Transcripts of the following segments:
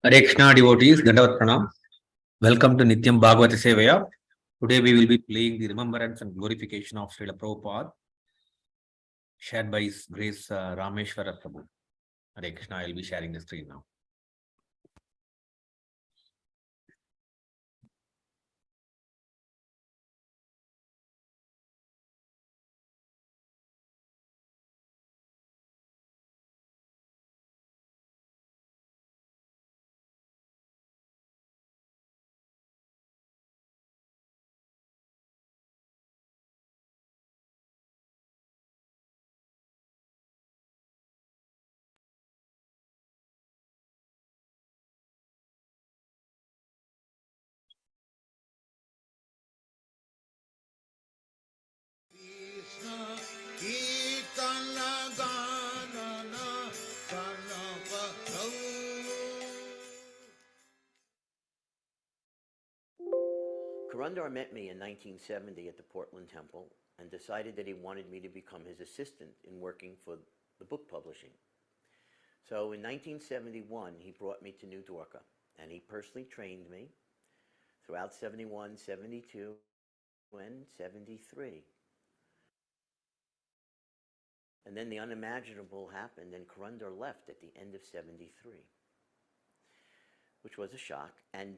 Hare Krishna devotees, Dandavat Pranam. Welcome to Nityam Bhagavata Sevaya. Today we will be playing the remembrance and glorification of Srila Prabhupada, shared by His Grace Ramesvara Prabhu. Hare Krishna, I will be sharing the screen now. Karundar met me in 1970 at the Portland Temple and decided that he wanted me to become his assistant in working for the book publishing. So in 1971, he brought me to New Dwarka, and he personally trained me throughout 71, 72, and 73. And then the unimaginable happened, and Karundar left at the end of 73, which was a shock. And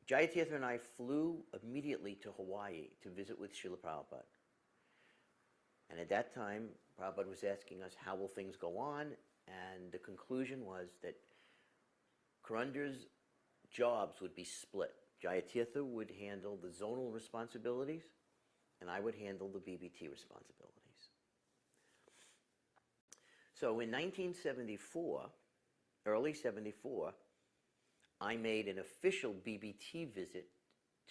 Jayatirtha and I flew immediately to Hawaii to visit with Srila Prabhupada. And at that time, Prabhupada was asking us, how will things go on? And the conclusion was that Karundar's jobs would be split. Jayatirtha would handle the zonal responsibilities, and I would handle the BBT responsibilities. So in 1974, early 74, I made an official BBT visit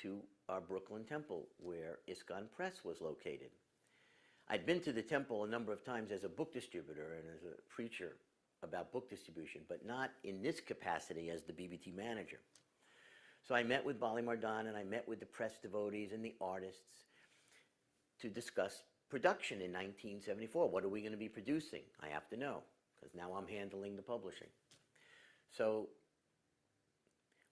to our Brooklyn temple where ISKCON Press was located. I'd been to the temple a number of times as a book distributor and as a preacher about book distribution, but not in this capacity as the BBT manager. So I met with Bali Mardan and I met with the press devotees and the artists to discuss production in 1974. What are we going to be producing? I have to know, because now I'm handling the publishing. So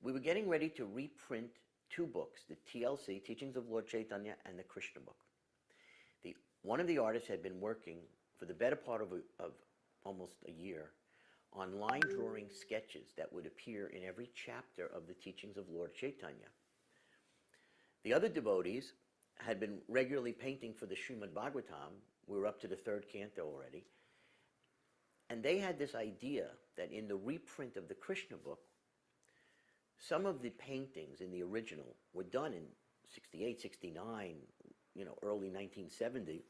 we were getting ready to reprint two books, the TLC, Teachings of Lord Chaitanya, and the Krishna book. One of the artists had been working for the better part of almost a year on line drawing sketches that would appear in every chapter of the Teachings of Lord Chaitanya. The other devotees had been regularly painting for the Srimad Bhagavatam. We were up to the third canto already. And they had this idea that in the reprint of the Krishna book, some of the paintings in the original were done in 68, 69, early 1970.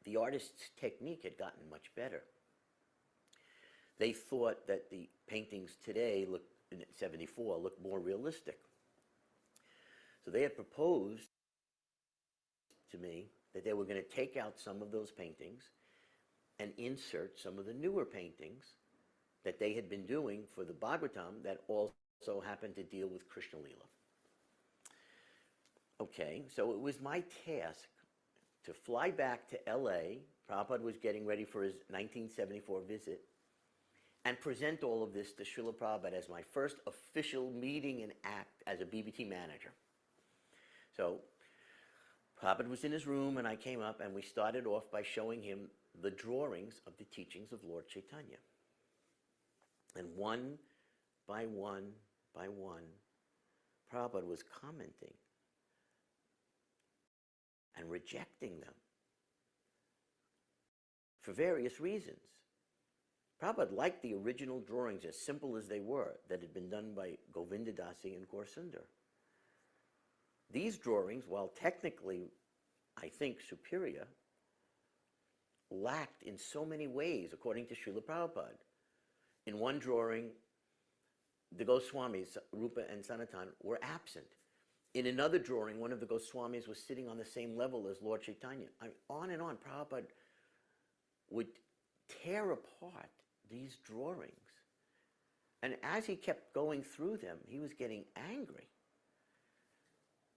The artist's technique had gotten much better. They thought that the paintings today, in 74, look more realistic. So they had proposed to me that they were going to take out some of those paintings and insert some of the newer paintings that they had been doing for the Bhagavatam that also happened to deal with Krishna Lila. Okay, so it was my task to fly back to LA. Prabhupada was getting ready for his 1974 visit, and present all of this to Srila Prabhupada as my first official meeting and act as a BBT manager. So Prabhupada was in his room, and I came up, and we started off by showing him the drawings of the teachings of Lord Chaitanya. And one by one by one, Prabhupada was commenting and rejecting them for various reasons. Prabhupada liked the original drawings, as simple as they were, that had been done by Govinda Dasi and Gaurasundar. These drawings, while technically, I think, superior, lacked in so many ways, according to Srila Prabhupada. In one drawing, the Goswamis, Rupa and Sanatan, were absent. In another drawing, one of the Goswamis was sitting on the same level as Lord Chaitanya. On and on, Prabhupada would tear apart these drawings. And as he kept going through them, he was getting angry.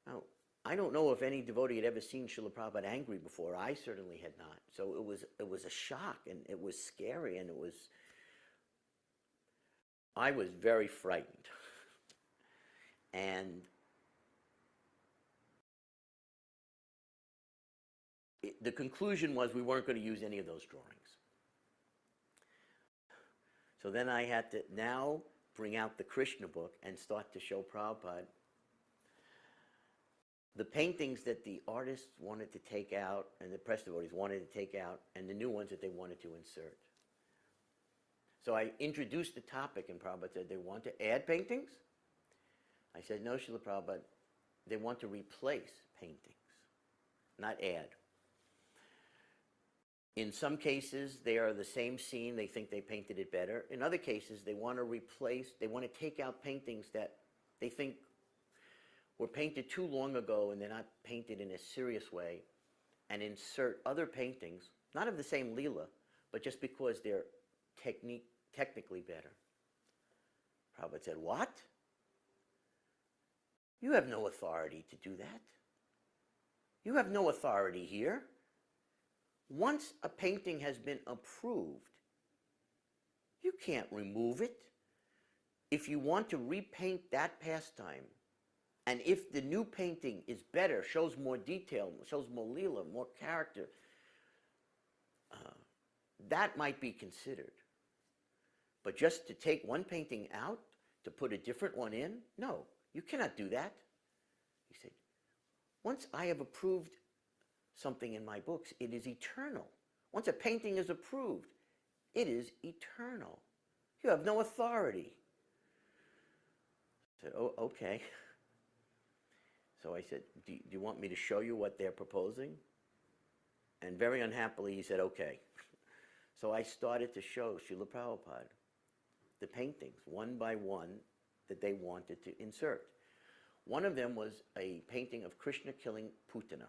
Now, I don't know if any devotee had ever seen Srila Prabhupada angry before. I certainly had not. So it was a shock, and it was scary, and it was I was very frightened. And the conclusion was we weren't going to use any of those drawings. So then I had to now bring out the Krishna book and start to show Prabhupada the paintings that the artists wanted to take out and the press devotees wanted to take out and the new ones that they wanted to insert. So I introduced the topic and Prabhupada said, they want to add paintings? I said, no, Srila Prabhupada, they want to replace paintings, not add. In some cases, they are the same scene, they think they painted it better. In other cases, they want to replace, they want to take out paintings that they think were painted too long ago and they're not painted in a serious way, and insert other paintings, not of the same Leela, but just because they're technically better. Prabhupada said, what? You have no authority to do that. You have no authority here. Once a painting has been approved, you can't remove it. If you want to repaint that pastime, and if the new painting is better, shows more detail, shows more Leela, more character, that might be considered. But just to take one painting out, to put a different one in, no, you cannot do that. He said, once I have approved something in my books, it is eternal. Once a painting is approved, it is eternal. You have no authority. I said, oh, okay. So I said, do you want me to show you what they're proposing? And very unhappily, he said, okay. So I started to show Srila Prabhupada the paintings, one by one, that they wanted to insert. One of them was a painting of Krishna killing Putana.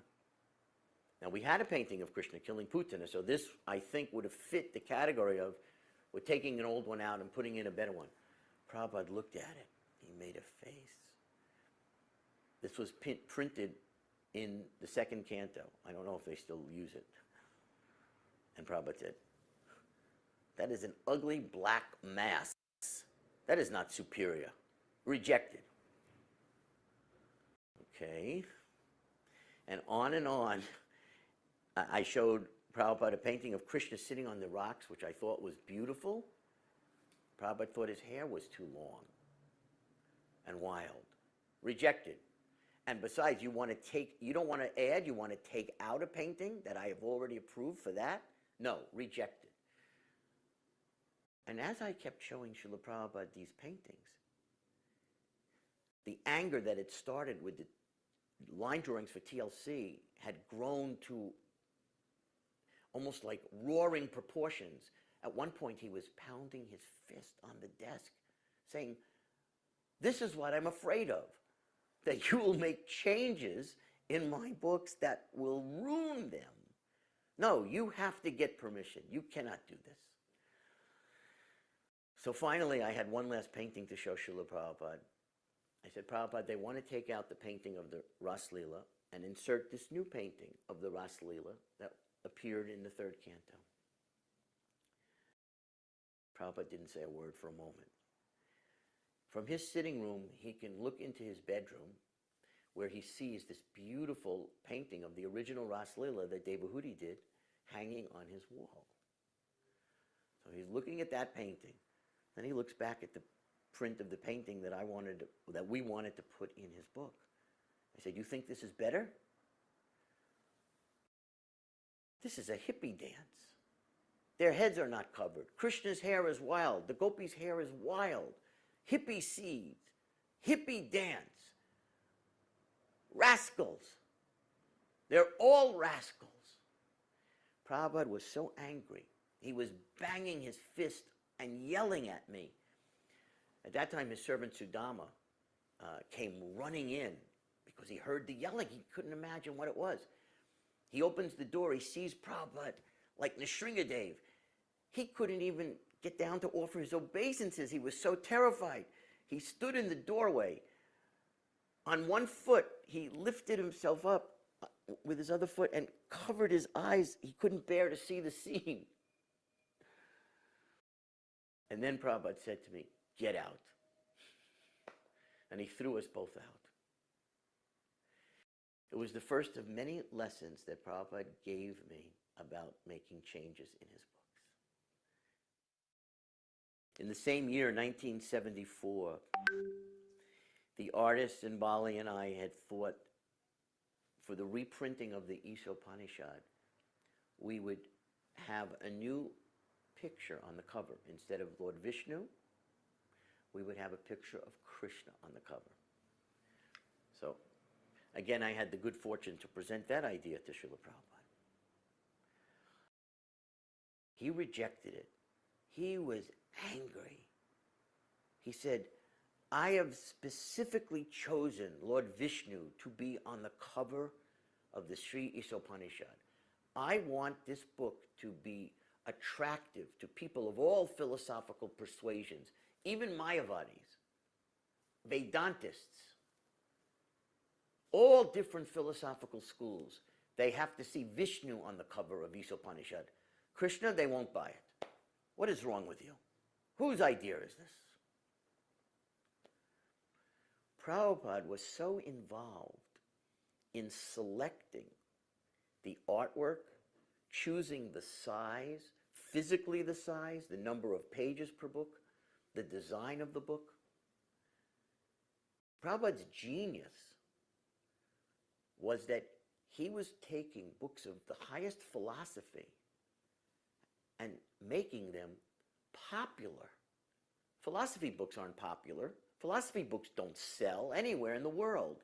Now, we had a painting of Krishna killing Putana, so this, I think, would have fit the category of we're taking an old one out and putting in a better one. Prabhupada looked at it. He made a face. This was printed in the second canto. I don't know if they still use it. And Prabhupada said, that is an ugly black mass. That is not superior. Rejected. Okay. And on. I showed Prabhupada a painting of Krishna sitting on the rocks, which I thought was beautiful. Prabhupada thought his hair was too long and wild. Rejected. And besides, you don't want to add, you want to take out a painting that I have already approved for that? No, rejected. And as I kept showing Srila Prabhupada these paintings, the anger that had started with the line drawings for TLC had grown to almost like roaring proportions. At one point, he was pounding his fist on the desk, saying, this is what I'm afraid of, that you will make changes in my books that will ruin them. No, you have to get permission. You cannot do this. So finally, I had one last painting to show Srila Prabhupada. I said, Prabhupada, they want to take out the painting of the Ras Leela and insert this new painting of the Ras Leela that appeared in the third canto. Prabhupada didn't say a word for a moment. From his sitting room, he can look into his bedroom where he sees this beautiful painting of the original Ras Leela that Devahudi did hanging on his wall. So he's looking at that painting. Then he looks back at the print of the painting that we wanted to put in his book. I said, you think this is better? This is a hippie dance. Their heads are not covered. Krishna's hair is wild. The gopis' hair is wild. Hippie seeds. Hippie dance. Rascals. They're all rascals. Prabhupada was so angry. He was banging his fist and yelling at me. At that time, his servant Sudama came running in because he heard the yelling. He couldn't imagine what it was. He opens the door. He sees Prabhupada like Nrsingadev. He couldn't even get down to offer his obeisances. He was so terrified. He stood in the doorway. On one foot, he lifted himself up with his other foot and covered his eyes. He couldn't bear to see the scene. And then Prabhupada said to me, get out. And he threw us both out. It was the first of many lessons that Prabhupada gave me about making changes in his books. In the same year, 1974, the artist in Bali and I had thought for the reprinting of the Isopanishad, we would have a new picture on the cover. Instead of Lord Vishnu, we would have a picture of Krishna on the cover. So, again, I had the good fortune to present that idea to Srila Prabhupada. He rejected it. He was angry. He said, I have specifically chosen Lord Vishnu to be on the cover of the Sri Isopanishad. I want this book to be attractive to people of all philosophical persuasions, even Mayavadis, Vedantists, all different philosophical schools. They have to see Vishnu on the cover of Isopanishad. Krishna, they won't buy it. What is wrong with you? Whose idea is this? Prabhupada was so involved in selecting the artwork, choosing the size, physically the size, the number of pages per book, the design of the book. Prabhupada's genius was that he was taking books of the highest philosophy and making them popular. Philosophy books aren't popular. Philosophy books don't sell anywhere in the world.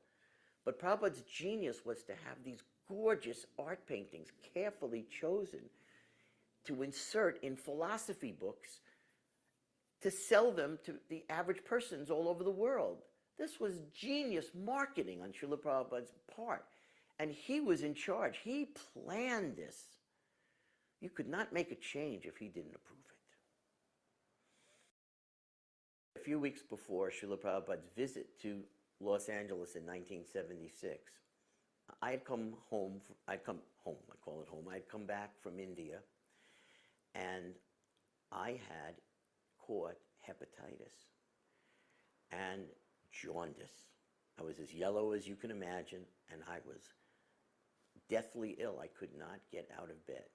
But Prabhupada's genius was to have these gorgeous art paintings carefully chosen to insert in philosophy books to sell them to the average persons all over the world. This was genius marketing on Srila Prabhupada's part. And he was in charge. He planned this. You could not make a change if he didn't approve it. A few weeks before Srila Prabhupada's visit to Los Angeles in 1976, I'd come home, I call it home, I'd come back from India, and I had caught hepatitis and jaundice. I was as yellow as you can imagine, and I was deathly ill. I could not get out of bed.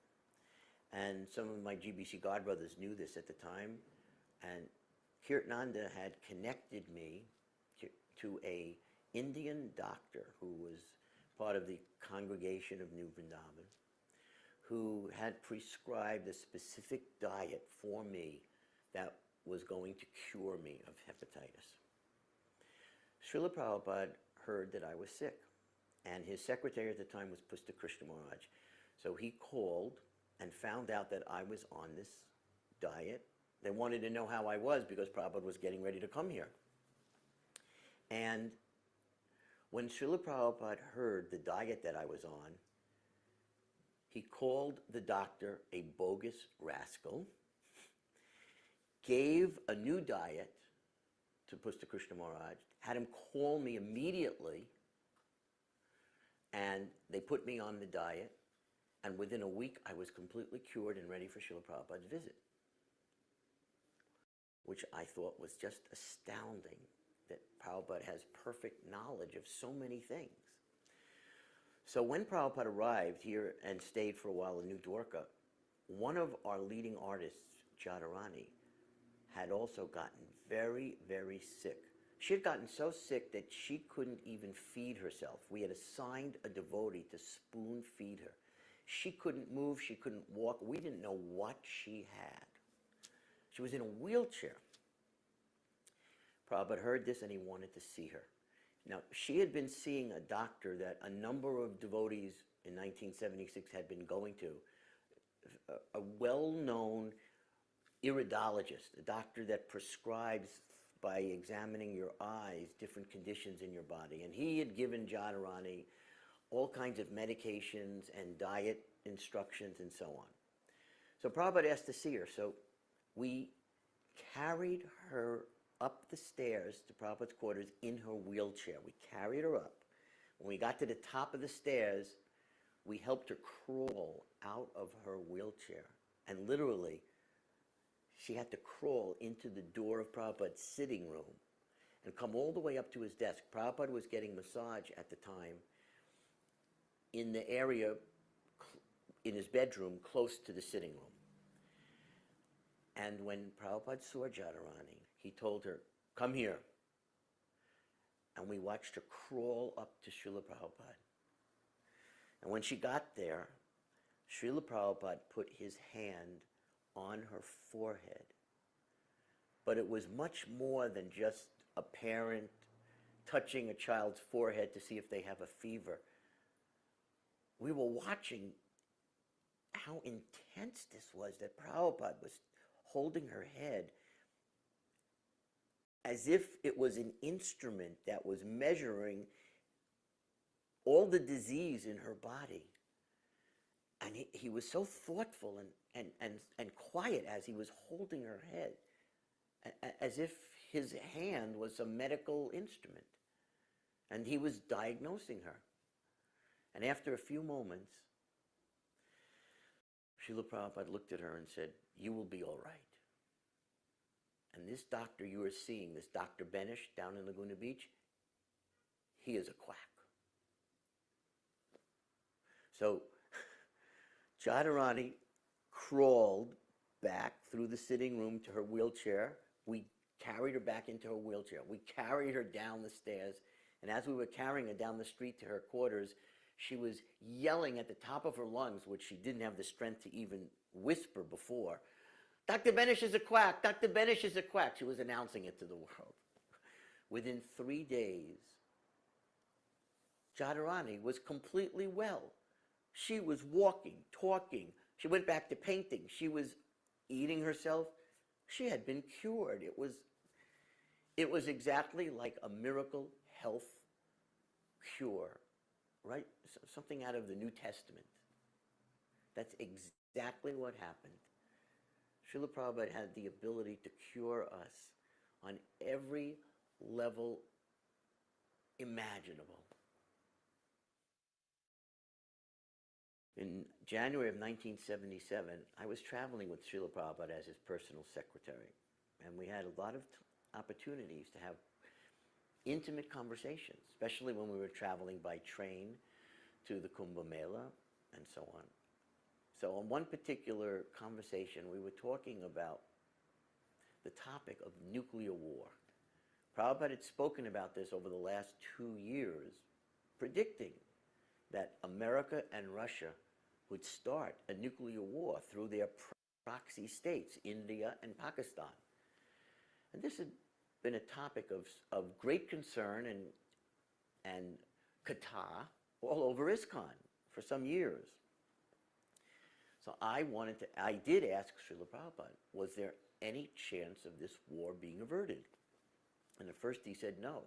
And some of my GBC godbrothers knew this at the time, and Kirtananda had connected me to a Indian doctor who was part of the congregation of New Vrindavan, who had prescribed a specific diet for me that was going to cure me of hepatitis. Srila Prabhupada heard that I was sick, and his secretary at the time was Pusta Krishna Maharaj. So he called and found out that I was on this diet. They wanted to know how I was because Prabhupada was getting ready to come here. And when Srila Prabhupada heard the diet that I was on, he called the doctor a bogus rascal, gave a new diet to Pusta Krishna Maharaj, had him call me immediately, and they put me on the diet, and within a week I was completely cured and ready for Srila Prabhupada's visit, which I thought was just astounding, that Prabhupada has perfect knowledge of so many things. So when Prabhupada arrived here and stayed for a while in New Dwarka, one of our leading artists, Jadharani, had also gotten very, very sick. She had gotten so sick that she couldn't even feed herself. We had assigned a devotee to spoon feed her. She couldn't move, she couldn't walk. We didn't know what she had. She was in a wheelchair. Prabhupada heard this and he wanted to see her. Now, she had been seeing a doctor that a number of devotees in 1976 had been going to, a well-known iridologist, a doctor that prescribes by examining your eyes different conditions in your body. And he had given Jadharani all kinds of medications and diet instructions and so on. So Prabhupada asked to see her. So we carried her up the stairs to Prabhupada's quarters in her wheelchair. We carried her up. When we got to the top of the stairs, we helped her crawl out of her wheelchair. And literally, she had to crawl into the door of Prabhupada's sitting room and come all the way up to his desk. Prabhupada was getting massage at the time in the area in his bedroom close to the sitting room. And when Prabhupada saw Jadharani, he told her, "Come here." And we watched her crawl up to Srila Prabhupada. And when she got there, Srila Prabhupada put his hand on her forehead. But it was much more than just a parent touching a child's forehead to see if they have a fever. We were watching how intense this was, that Prabhupada was holding her head as if it was an instrument that was measuring all the disease in her body. And he was so thoughtful and quiet as he was holding her head, as if his hand was a medical instrument. And he was diagnosing her. And after a few moments, Srila Prabhupada looked at her and said, "You will be all right. And this doctor you are seeing, this Dr. Benish down in Laguna Beach, he is a quack." So Jadharani crawled back through the sitting room to her wheelchair. We carried her back into her wheelchair. We carried her down the stairs. And as we were carrying her down the street to her quarters, she was yelling at the top of her lungs, which she didn't have the strength to even whisper before, "Dr. Benish is a quack! Dr. Benish is a quack!" She was announcing it to the world. Within 3 days, Jadharani was completely well. She was walking, talking. She went back to painting. She was eating herself. She had been cured. It was exactly like a miracle health cure, right? Something out of the New Testament. That's exactly what happened. Srila Prabhupada had the ability to cure us on every level imaginable. In January of 1977, I was traveling with Srila Prabhupada as his personal secretary, and we had a lot of opportunities to have intimate conversations, especially when we were traveling by train to the Kumbh Mela and so on. So on one particular conversation, we were talking about the topic of nuclear war. Prabhupada had spoken about this over the last 2 years, predicting that America and Russia would start a nuclear war through their proxy states, India and Pakistan. And this had been a topic of great concern and kata all over ISKCON for some years. So I did ask Srila Prabhupada, was there any chance of this war being averted? And at first he said no.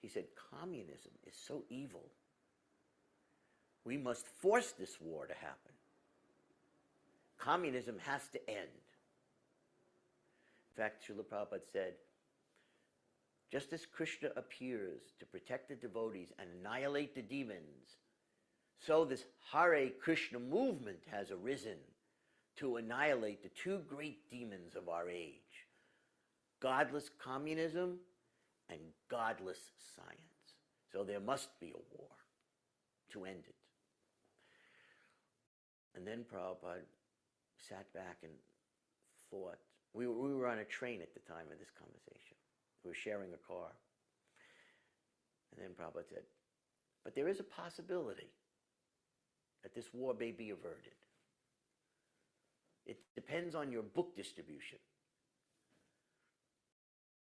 He said, communism is so evil. We must force this war to happen. Communism has to end. In fact, Srila Prabhupada said, just as Krishna appears to protect the devotees and annihilate the demons, so this Hare Krishna movement has arisen to annihilate the 2 great demons of our age, godless communism and godless science. So there must be a war to end it. And then Prabhupada sat back and thought. We were on a train at the time of this conversation. We were sharing a car. And then Prabhupada said, but there is a possibility that this war may be averted. It depends on your book distribution.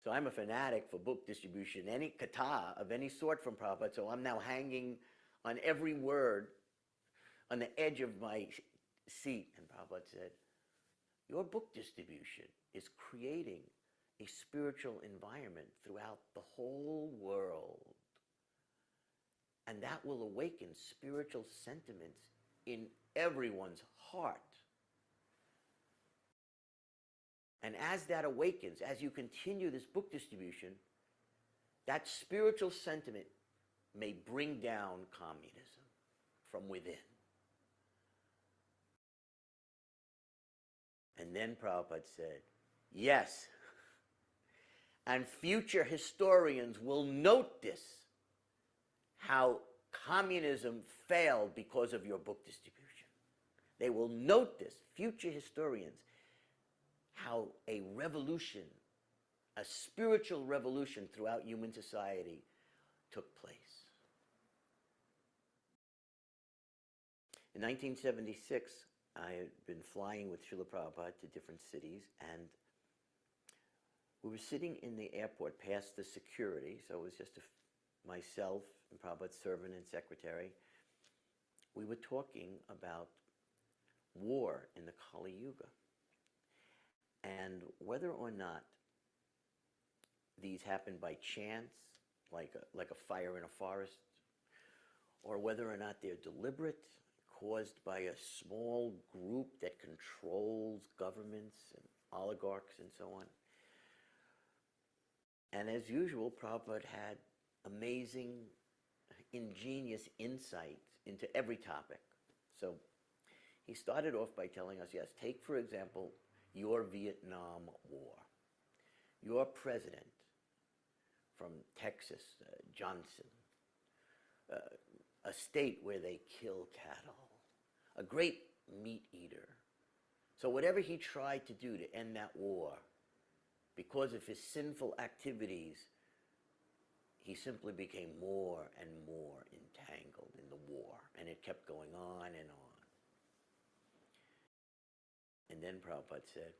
So I'm a fanatic for book distribution, any kata of any sort from Prabhupada, so I'm now hanging on every word on the edge of my seat. And Prabhupada said, your book distribution is creating a spiritual environment throughout the whole world. And that will awaken spiritual sentiments in everyone's heart. And as that awakens, as you continue this book distribution, that spiritual sentiment may bring down communism from within. And then Prabhupada said, yes, and future historians will note this, how communism failed because of your book distribution. They will note this, future historians, how a revolution, a spiritual revolution throughout human society took place. In 1976, I had been flying with Srila Prabhupada to different cities, and we were sitting in the airport past the security, so it was just myself and Prabhupada's servant and secretary. We were talking about war in the Kali Yuga, and whether or not these happen by chance, like a fire in a forest, or whether or not they're deliberate, caused by a small group that controls governments and oligarchs and so on. And as usual, Prabhupada had amazing, ingenious insight into every topic. So he started off by telling us, yes, take for example your Vietnam War. Your president from Texas, Johnson, a state where they kill cattle, a great meat eater. So whatever he tried to do to end that war, because of his sinful activities, he simply became more and more entangled in the war, and it kept going on and on. And then Prabhupada said,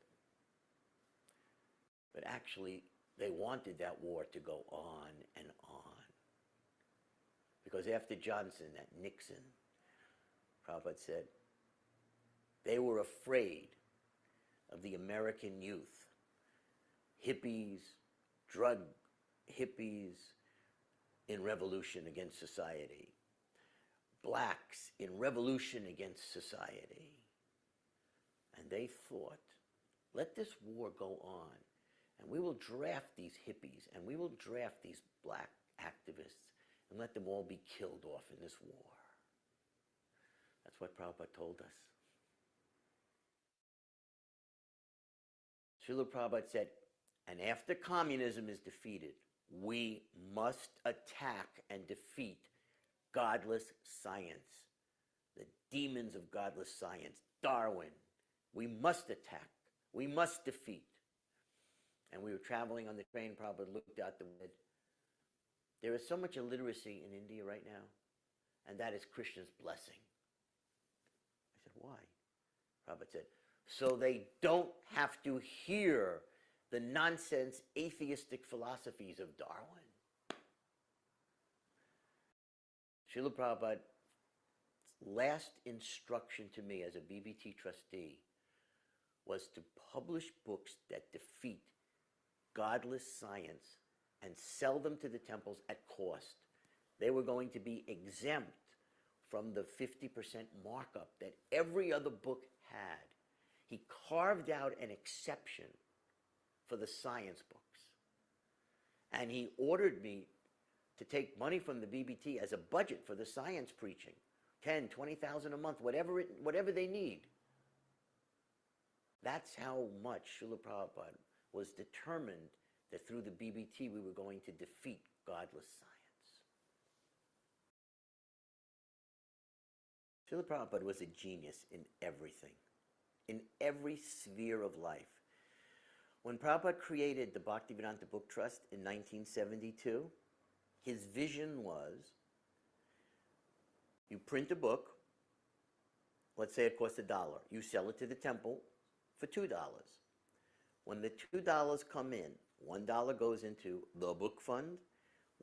but actually, they wanted that war to go on and on. Because after Johnson, that Nixon, Prabhupada said, they were afraid of the American youth, hippies, drug hippies in revolution against society, blacks in revolution against society. And they thought, let this war go on, and we will draft these hippies, and we will draft these black activists, and let them all be killed off in this war. That's what Prabhupada told us. Srila Prabhupada said, and after communism is defeated, we must attack and defeat godless science, the demons of godless science, Darwin. We must attack. We must defeat. And we were traveling on the train, Prabhupada looked out the window. There is so much illiteracy in India right now, and that is Krishna's blessing. I said, why? Prabhupada said, so they don't have to hear the nonsense atheistic philosophies of Darwin. Srila Prabhupada's last instruction to me as a BBT trustee was to publish books that defeat godless science and sell them to the temples at cost. They were going to be exempt from the 50% markup that every other book had. He carved out an exception for the science books. And he ordered me to take money from the BBT as a budget for the science preaching, 10, 20,000 a month, whatever they need. That's how much Srila Prabhupada was determined that through the BBT we were going to defeat godless science. Srila Prabhupada was a genius in everything, in every sphere of life. When Prabhupada created the Bhaktivedanta Book Trust in 1972, his vision was, you print a book, let's say it costs $1. You sell it to the temple for $2. When the $2 come in, $1 goes into the book fund,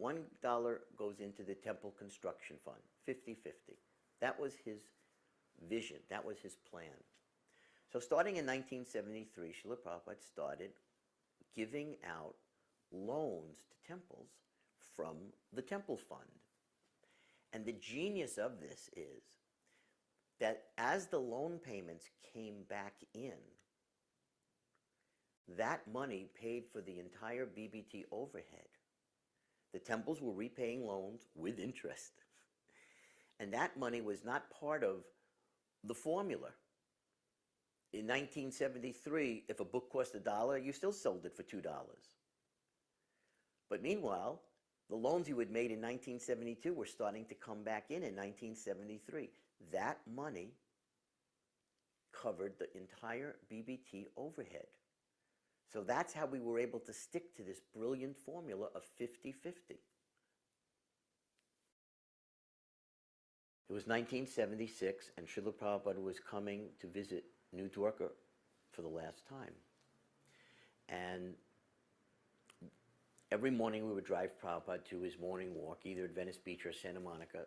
$1 goes into the temple construction fund, 50-50. That was his vision. That was his plan. So starting in 1973, Srila Prabhupada started giving out loans to temples from the temple fund. And the genius of this is that as the loan payments came back in, that money paid for the entire BBT overhead. The temples were repaying loans with interest. And that money was not part of the formula. In 1973, if a book cost $1, you still sold it for $2. But meanwhile, the loans you had made in 1972 were starting to come back in 1973. That money covered the entire BBT overhead. So that's how we were able to stick to this brilliant formula of 50-50. It was 1976, and Srila Prabhupada was coming to visit New Dwarka for the last time. And every morning we would drive Prabhupada to his morning walk, either at Venice Beach or Santa Monica.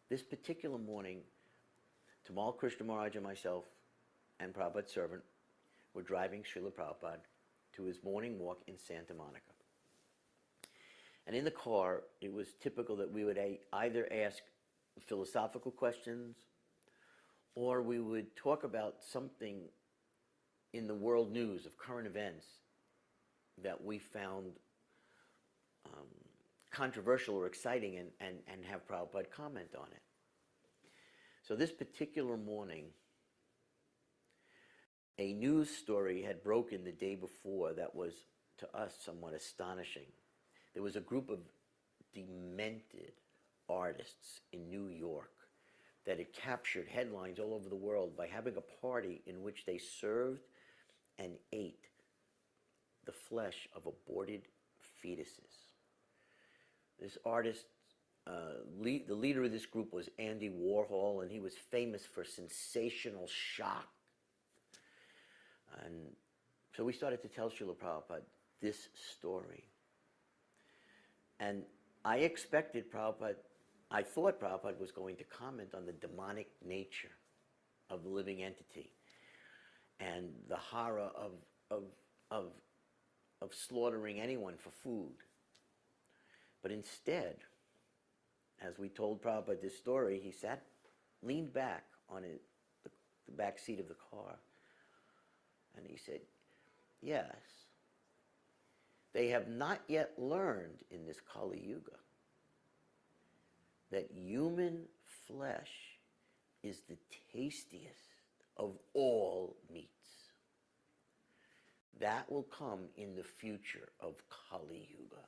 This particular morning, Tamal Krishna Maharaj and myself and Prabhupada's servant were driving Srila Prabhupada to his morning walk in Santa Monica. And in the car, it was typical that we would either ask philosophical questions, or we would talk about something in the world news of current events that we found controversial or exciting, and have Prabhupada comment on it. So this particular morning, a news story had broken the day before that was, to us, somewhat astonishing. There was a group of demented artists in New York that had captured headlines all over the world by having a party in which they served and ate the flesh of aborted fetuses. This artist, the leader of this group was Andy Warhol, and he was famous for sensational shock. And so we started to tell Srila Prabhupada this story. And I thought Prabhupada was going to comment on the demonic nature of the living entity and the horror of slaughtering anyone for food. But instead, as we told Prabhupada this story, he leaned back on the back seat of the car, and he said, yes, they have not yet learned in this Kali Yuga that human flesh is the tastiest of all meats. That will come in the future of Kali Yuga.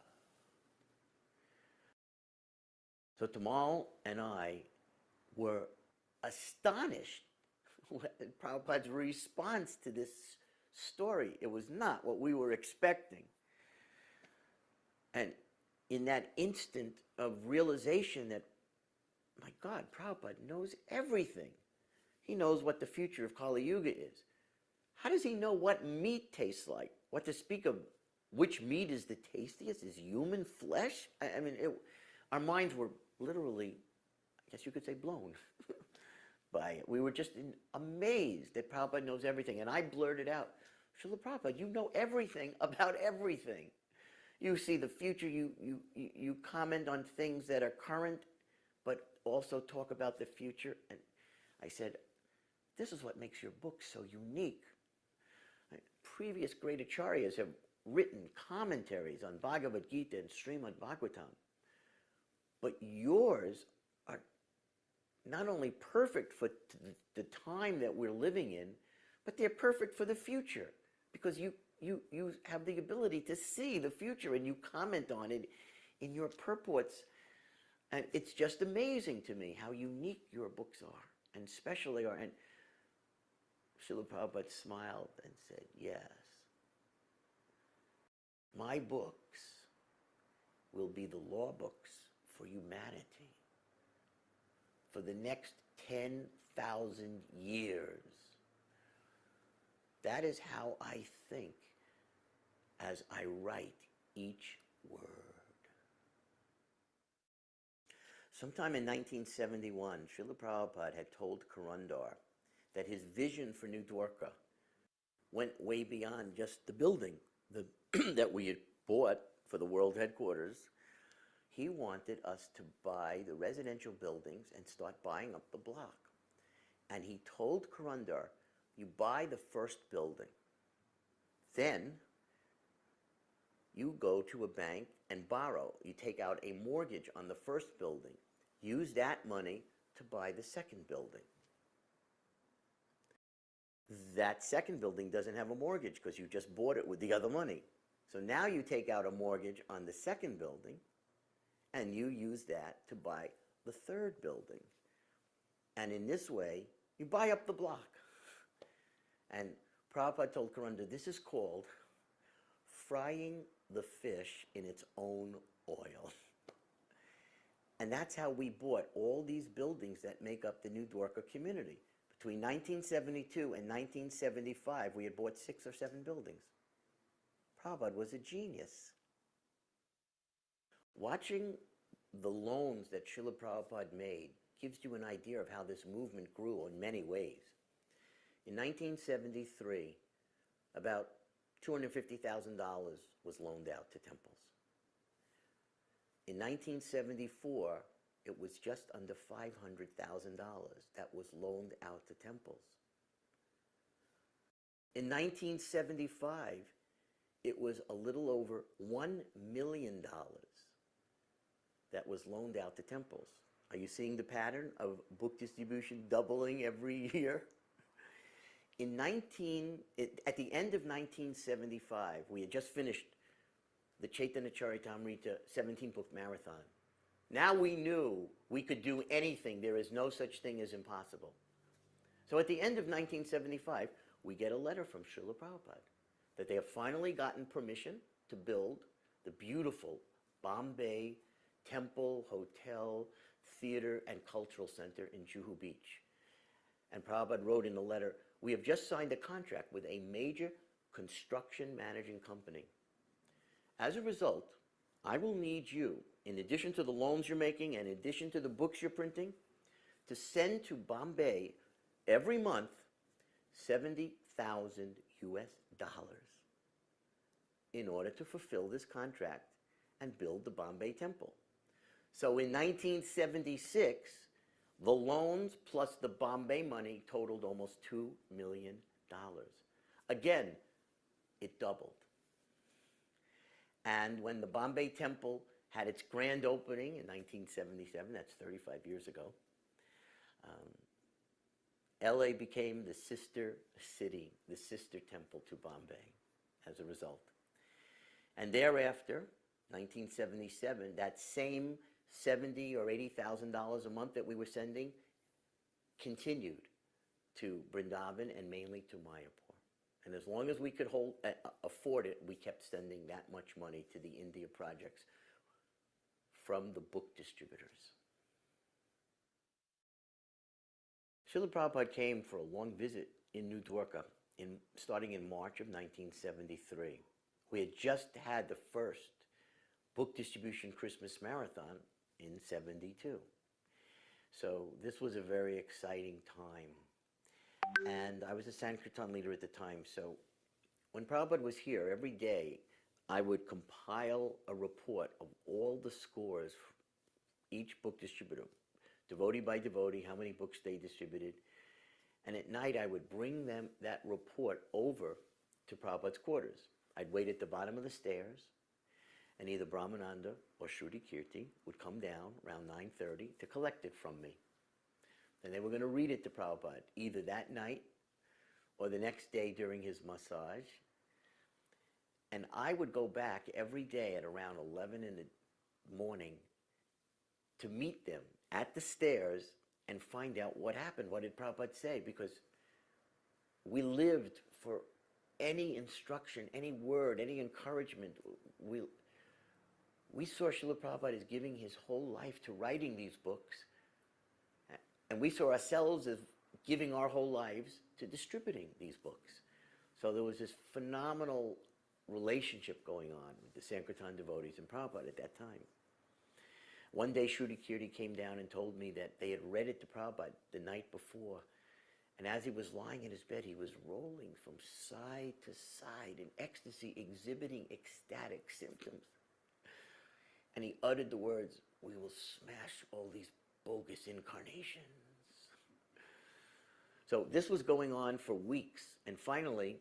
So Tamal and I were astonished at Prabhupada's response to this story. It was not what we were expecting. And in that instant of realization that, my God, Prabhupada knows everything. He knows what the future of Kali Yuga is. How does he know what meat tastes like? What to speak of which meat is the tastiest? Is human flesh? I mean, our minds were literally, I guess you could say, blown by it. We were just amazed that Prabhupada knows everything. And I blurted out, Srila Prabhupada, you know everything about everything. You see the future, you comment on things that are current, but also talk about the future. And I said, this is what makes your book so unique. Previous great acharyas have written commentaries on Bhagavad Gita and Srimad Bhagavatam, but yours are not only perfect for the time that we're living in, but they're perfect for the future, because you have the ability to see the future and you comment on it in your purports. And it's just amazing to me how unique your books are, and special they are. And Srila Prabhupada smiled and said, yes, my books will be the law books for humanity for the next 10,000 years. That is how I think as I write each word. Sometime in 1971, Srila Prabhupada had told Karandar that his vision for New Dwarka went way beyond just the building that we had bought for the world headquarters. He wanted us to buy the residential buildings and start buying up the block. And he told Karandar, you buy the first building, then you go to a bank and borrow. You take out a mortgage on the first building. Use that money to buy the second building. that second building doesn't have a mortgage because you just bought it with the other money. So now you take out a mortgage on the second building and you use that to buy the third building. And in this way, you buy up the block. And Prabhupada told Karunda, this is called frying the fish in its own oil. And that's how we bought all these buildings that make up the New Dwarka community. Between 1972 and 1975, we had bought 6 or 7 buildings. Prabhupada was a genius. Watching the loans that Srila Prabhupada made gives you an idea of how this movement grew in many ways. In 1973, about $250,000 was loaned out to temples. In 1974, it was just under $500,000 that was loaned out to temples. In 1975, it was a little over $1 million that was loaned out to temples. Are you seeing the pattern of book distribution doubling every year? At the end of 1975, we had just finished the Chaitanya Charitamrita 17-book marathon. Now we knew we could do anything. There is no such thing as impossible. So at the end of 1975, we get a letter from Srila Prabhupada that they have finally gotten permission to build the beautiful Bombay Temple, Hotel, Theater, and Cultural Center in Juhu Beach. And Prabhupada wrote in the letter, we have just signed a contract with a major construction managing company. As a result, I will need you, in addition to the loans you're making and in addition to the books you're printing, to send to Bombay every month $70,000 in order to fulfill this contract and build the Bombay Temple. So in 1976, the loans plus the Bombay money totaled almost $2 million. Again, it doubled. And when the Bombay Temple had its grand opening in 1977, that's 35 years ago, LA became the sister city, the sister temple to Bombay as a result. And thereafter, 1977, that same $70,000 or $80,000 a month that we were sending continued to Vrindavan and mainly to Mayapur. And as long as we could afford it, we kept sending that much money to the India projects from the book distributors. Srila Prabhupada came for a long visit in New Dwarka starting in March of 1973. We had just had the first book distribution Christmas marathon in 72. So this was a very exciting time. And I was a Sankirtan leader at the time, so when Prabhupada was here, every day I would compile a report of all the scores for each book distributor, devotee by devotee, how many books they distributed. And at night I would bring them that report over to Prabhupada's quarters. I'd wait at the bottom of the stairs, and either Brahmananda or Shruti Kirti would come down around 9:30 to collect it from me. And they were going to read it to Prabhupada, either that night or the next day during his massage. And I would go back every day at around 11 in the morning to meet them at the stairs and find out what happened. What did Prabhupada say? Because we lived for any instruction, any word, any encouragement. We saw Srila Prabhupada as giving his whole life to writing these books. And we saw ourselves as giving our whole lives to distributing these books. So there was this phenomenal relationship going on with the Sankirtan devotees and Prabhupada at that time. One day Shruti Kirti came down and told me that they had read it to Prabhupada the night before. And as he was lying in his bed, he was rolling from side to side in ecstasy, exhibiting ecstatic symptoms. And he uttered the words, "We will smash all these bogus incarnations." So this was going on for weeks. And finally,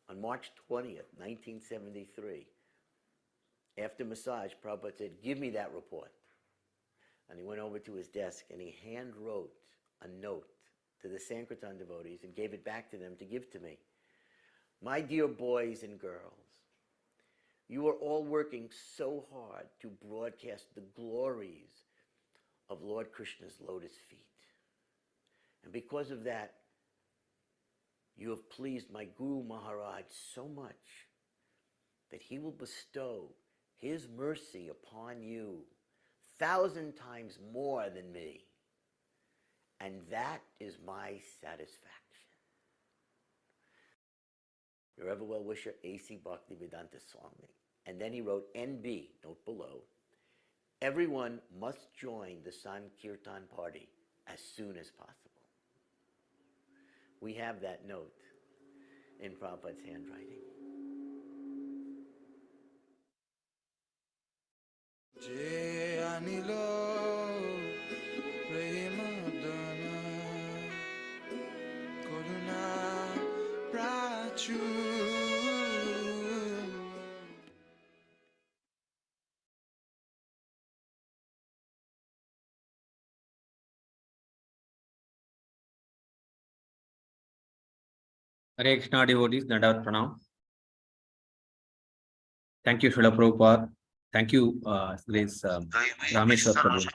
on March 20th, 1973, after massage, Prabhupada said, "Give me that report." And he went over to his desk and he hand wrote a note to the Sankirtan devotees and gave it back to them to give to me. My dear boys and girls, you are all working so hard to broadcast the glories of Lord Krishna's lotus feet. And because of that, you have pleased my Guru Maharaj so much that he will bestow his mercy upon you 1,000 times more than me. And that is my satisfaction. Your ever well wisher, A.C. Bhaktivedanta Swami. And then he wrote NB, note below, everyone must join the Sankirtan party as soon as possible. We have that note in Prabhupada's handwriting. Jai Anilo Premadana Koruna Prachu. Hare Krishna devotees, Dandavat Pranam. Thank you, Srila Prabhupada. Thank you, Grace Ramesvara Prabhu.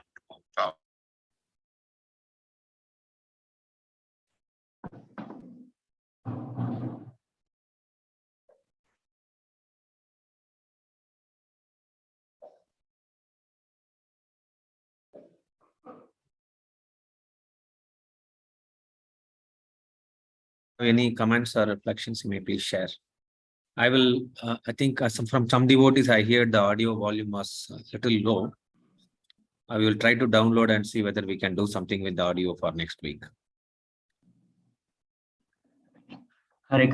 Any comments or reflections you may please share. I will, I think from some devotees, I hear the audio volume was a little low. I will try to download and see whether we can do something with the audio for next week.